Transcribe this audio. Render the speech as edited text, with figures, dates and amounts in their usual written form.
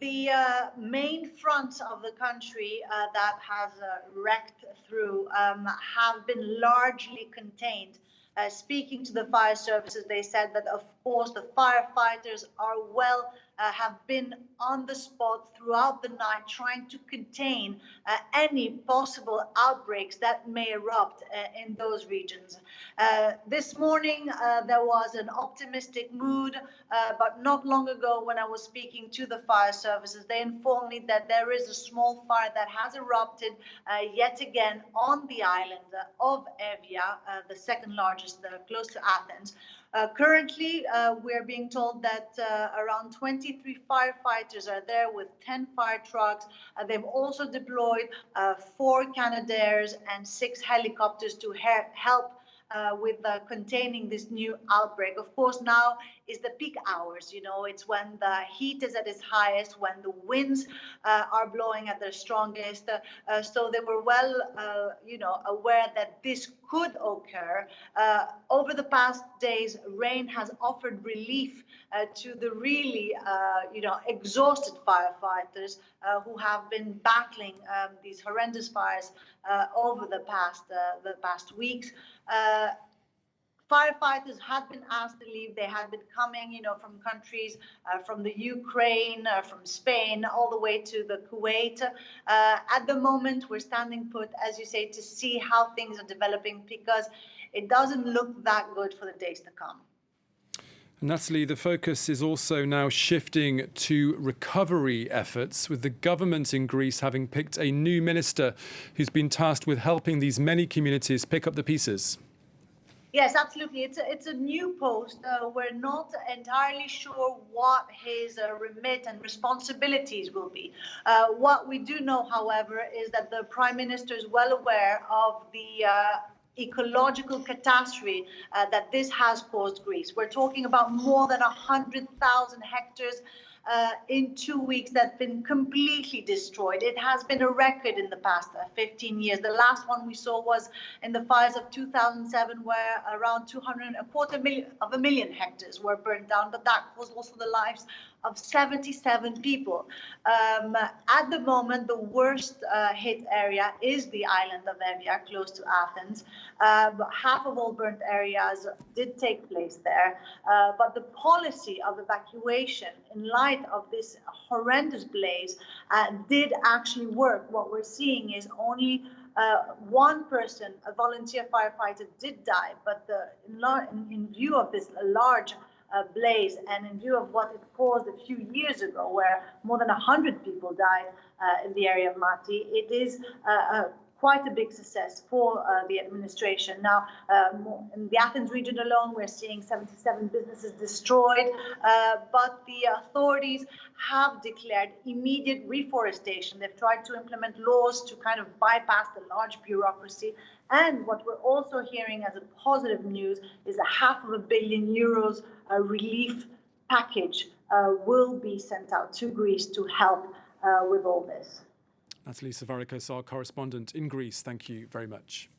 The main fronts of the country that has wrecked through have been largely contained. Speaking to the fire services, they said that, of course, the firefighters have been on the spot throughout the night trying to contain any possible outbreaks that may erupt in those regions. This morning, there was an optimistic mood, but not long ago when I was speaking to the fire services, they informed me that there is a small fire that has erupted yet again on the island of Evia, the second largest, close to Athens. Currently, we're being told that around 23 firefighters are there with 10 fire trucks. They've also deployed 4 Canadairs and 6 helicopters to help with containing this new outbreak. Of course, now is the peak hours. You know, it's when the heat is at its highest, when the winds are blowing at their strongest. So they were well, aware that this could occur. Over the past days, rain has offered relief to the really, exhausted firefighters who have been battling these horrendous fires over the past weeks. Firefighters had been asked to leave. They had been coming, from countries, from the Ukraine, from Spain, all the way to the Kuwait. At the moment, we're standing put, as you say, to see how things are developing, because it doesn't look that good for the days to come. Nathalie, the focus is also now shifting to recovery efforts, with the government in Greece having picked a new minister who's been tasked with helping these many communities pick up the pieces. Yes, absolutely. It's a new post. We're not entirely sure what his remit and responsibilities will be. What we do know, however, is that the Prime Minister is well aware of the ecological catastrophe that this has caused Greece. We're talking about more than 100,000 hectares in 2 weeks that's been completely destroyed. It has been a record in the past 15 years. The last one we saw was in the fires of 2007, where around 225 million hectares were burned down, but that was also the lives of 77 people. At the moment, the worst hit area is the island of Evia, close to Athens. Half of all burnt areas did take place there. But the policy of evacuation in light of this horrendous blaze did actually work. What we're seeing is only one person, a volunteer firefighter, did die, but in view of this large blaze and in view of what it caused a few years ago, where more than 100 people died in the area of Mati, it is quite a big success for the administration. Now, in the Athens region alone, we're seeing 77 businesses destroyed, but the authorities have declared immediate reforestation. They've tried to implement laws to kind of bypass the large bureaucracy. And what we're also hearing as a positive news is a €500 million relief package will be sent out to Greece to help with all this. Nathalie Savaricas, our correspondent in Greece, thank you very much.